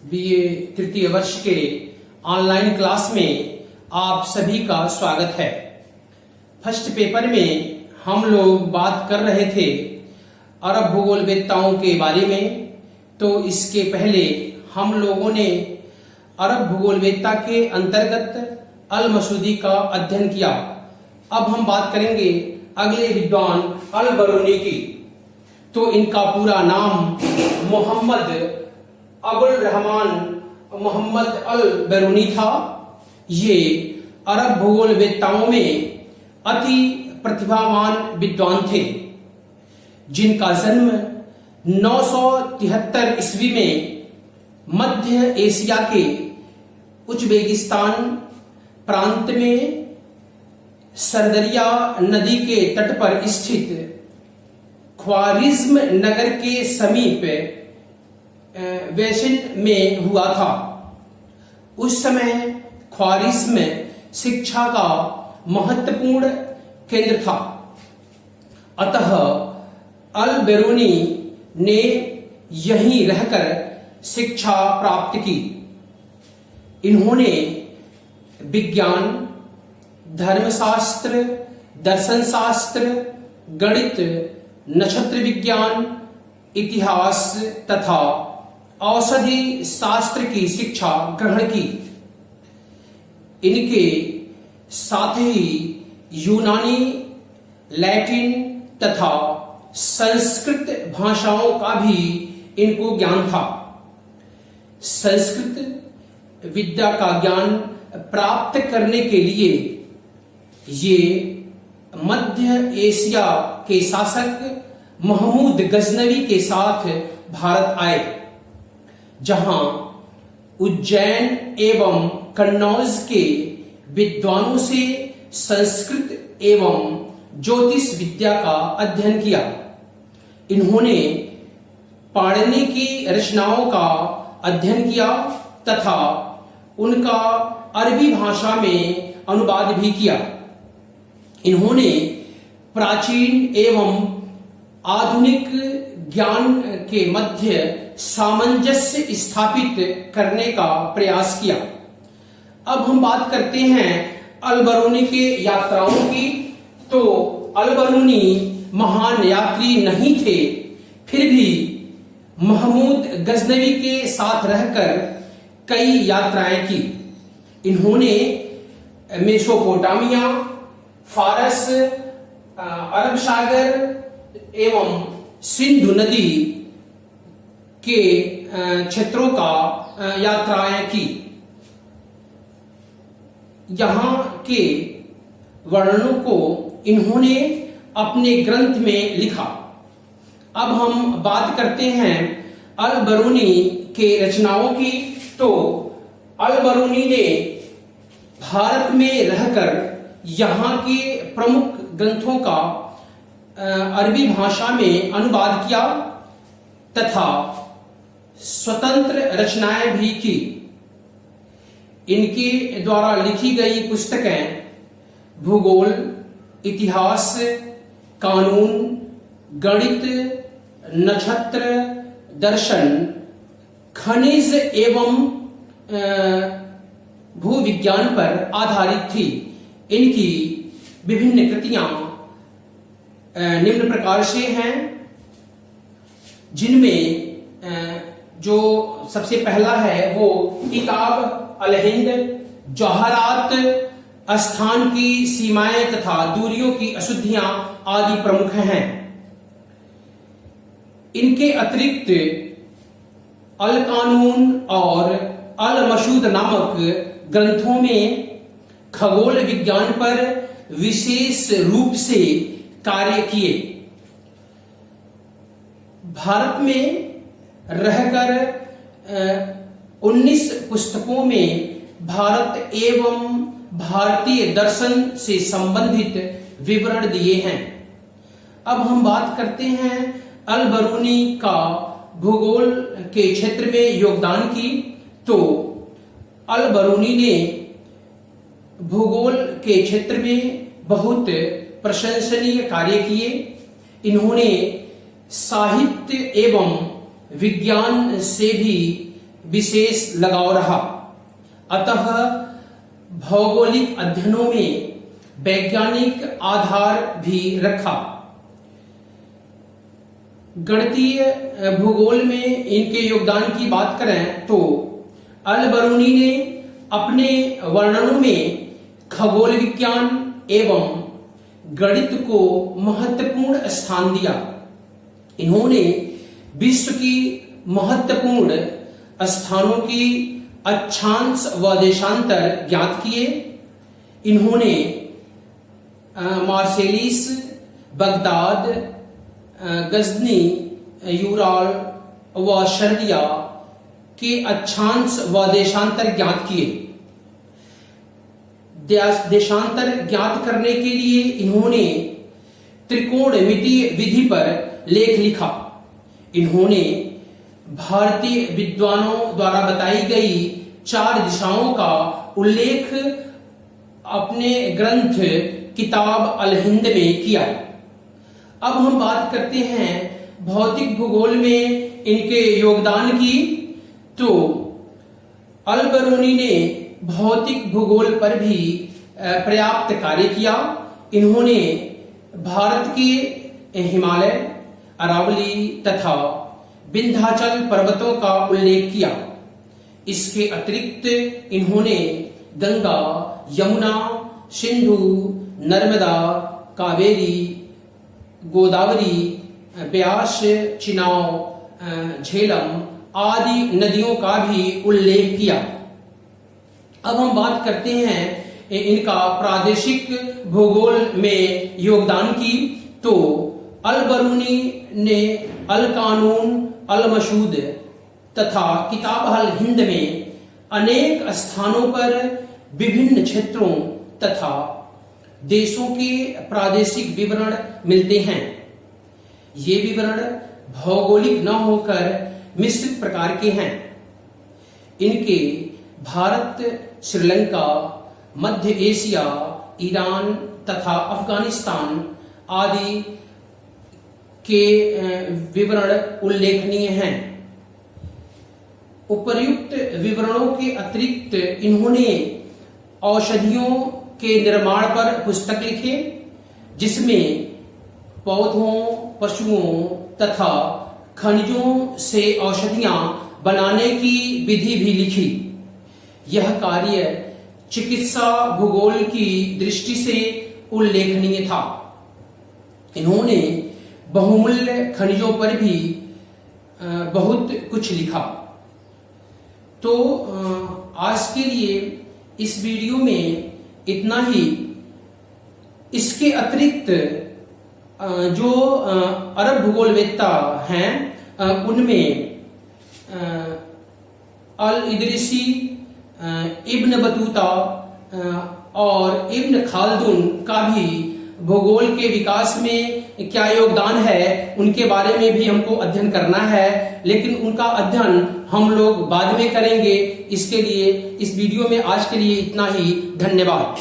BA तृतीय वर्ष के ऑनलाइन क्लास में आप सभी का स्वागत है। फर्स्ट पेपर में हम लोग बात कर रहे थे अरब भूगोलवेत्ताओं के बारे में। तो इसके पहले हम लोगों ने अरब भूगोलवेत्ता के अंतर्गत अल मसूदी का अध्ययन किया। अब हम बात करेंगे अगले विद्वान अल बरूनी की। तो इनका पूरा नाम मोहम्मद अबुल रहमान मोहम्मद अल बरूनी था। ये अरब भूगोलवेत्ताओं में अति प्रतिभावान विद्वान थे, जिनका जन्म 973 ईस्वी में मध्य एशिया के उज्बेकिस्तान प्रांत में सरदरिया नदी के तट पर स्थित ख्वारिज्म नगर के समीप वेसिन में हुआ था। उस समय ख्वारिज्म शिक्षा का महत्वपूर्ण केंद्र था। अतः अल बेरूनी ने यहीं रहकर शिक्षा प्राप्त की। इन्होंने विज्ञान, धर्मशास्त्र, दर्शन शास्त्र, गणित, नक्षत्र विज्ञान, इतिहास तथा औषधि शास्त्र की शिक्षा ग्रहण की। इनके साथ ही यूनानी, लैटिन तथा संस्कृत भाषाओं का भी इनको ज्ञान था। संस्कृत विद्या का ज्ञान प्राप्त करने के लिए ये मध्य एशिया के शासक महमूद गजनवी के साथ भारत आए, जहां उज्जैन एवं कन्नौज के विद्वानों से संस्कृत एवं ज्योतिष विद्या का अध्ययन किया। इन्होंने पाणिनि की रचनाओं का अध्ययन किया तथा उनका अरबी भाषा में अनुवाद भी किया। इन्होंने प्राचीन एवं आधुनिक ज्ञान के मध्य सामंजस्य स्थापित करने का प्रयास किया। अब हम बात करते हैं अल बरूनी के यात्राओं की। तो अल बरूनी महान यात्री नहीं थे, फिर भी महमूद गजनवी के साथ रहकर कई यात्राएं की। इन्होंने मेसोपोटामिया, फारस, अरब सागर एवं सिंधु नदी के क्षेत्रों का यात्राएं की। यहाँ के वर्णनों को इन्होंने अपने ग्रंथ में लिखा। अब हम बात करते हैं अल बरूनी के रचनाओं की। तो अल बरूनी ने भारत में रहकर यहाँ के प्रमुख ग्रंथों का अरबी भाषा में अनुवाद किया तथा स्वतंत्र रचनाएं भी की। इनके द्वारा लिखी गई पुस्तकें भूगोल, इतिहास, कानून, गणित, नक्षत्र, दर्शन, खनिज एवं भूविज्ञान पर आधारित थी। इनकी विभिन्न कृतियां निम्न प्रकार से हैं, जिनमें जो सबसे पहला है वो किताब अल हिंद, जवाहरात, स्थान की सीमाएं तथा दूरियों की अशुद्धियां आदि प्रमुख हैं। इनके अतिरिक्त अल कानून और अल मसूद नामक ग्रंथों में खगोल विज्ञान पर विशेष रूप से कार्य किए। भारत में रहकर 19 पुस्तकों में भारत एवं भारतीय दर्शन से संबंधित विवरण दिए हैं। अब हम बात करते हैं अल बरूनी का भूगोल के क्षेत्र में योगदान की। तो अल बरूनी ने भूगोल के क्षेत्र में बहुत प्रशंसनीय कार्य किए। इन्होंने साहित्य एवं विज्ञान से भी विशेष लगाव रहा। अतः भौगोलिक अध्ययनों में वैज्ञानिक आधार भी रखा। गणितीय भूगोल में इनके योगदान की बात करें तो अल-बरूनी ने अपने वर्णनों में खगोल विज्ञान एवं गणित को महत्वपूर्ण स्थान दिया। इन्होंने विश्व की महत्वपूर्ण स्थानों की अक्षांश व देशांतर ज्ञात किए। इन्होंने मार्सेलिस, बगदाद, गजनी, यूराल व शर्दिया के अक्षांश व देशांतर ज्ञात किए। देशांतर ज्ञात करने के लिए इन्होंने त्रिकोणमितीय विधि पर लेख लिखा। इन्होंने भारतीय विद्वानों द्वारा बताई गई 4 दिशाओं का उल्लेख अपने ग्रंथ किताब अल हिंद में किया। अब हम बात करते हैं भौतिक भूगोल में इनके योगदान की। तो अल-बरूनी ने भौतिक भूगोल पर भी पर्याप्त कार्य किया। इन्होंने भारत के हिमालय, अरावली तथा विंध्याचल पर्वतों का उल्लेख किया। इसके अतिरिक्त इन्होंने गंगा, यमुना, सिंधु, नर्मदा, कावेरी, गोदावरी, ब्यास, चिनाब, झेलम आदि नदियों का भी उल्लेख किया। अब हम बात करते हैं इनका प्रादेशिक भूगोल में योगदान की। तो अल-बरूनी ने अल-कानून, अल-मशूद तथा किताब अल हिंद में अनेक स्थानों पर विभिन्न क्षेत्रों तथा देशों के प्रादेशिक विवरण मिलते हैं। ये विवरण भौगोलिक न होकर मिश्रित प्रकार के हैं। इनके भारत, श्रीलंका, मध्य एशिया, ईरान तथा अफगानिस्तान आदि के विवरण उल्लेखनीय हैं। उपर्युक्त विवरणों के अतिरिक्त इन्होंने औषधियों के निर्माण पर पुस्तक लिखे, जिसमें पौधों, पशुओं तथा खनिजों से औषधियां बनाने की विधि भी लिखी। यह कार्य चिकित्सा भूगोल की दृष्टि से उल्लेखनीय था। इन्होंने बहुमूल्य खनिजों पर भी बहुत कुछ लिखा। तो आज के लिए इस वीडियो में इतना ही। इसके अतिरिक्त जो अरब भूगोलवेत्ता हैं उनमें अल इदरिसी, इब्न बतूता और इब्न खालदून का भी भूगोल के विकास में क्या योगदान है उनके बारे में भी हमको अध्ययन करना है, लेकिन उनका अध्ययन हम लोग बाद में करेंगे। इसके लिए इस वीडियो में आज के लिए इतना ही। धन्यवाद।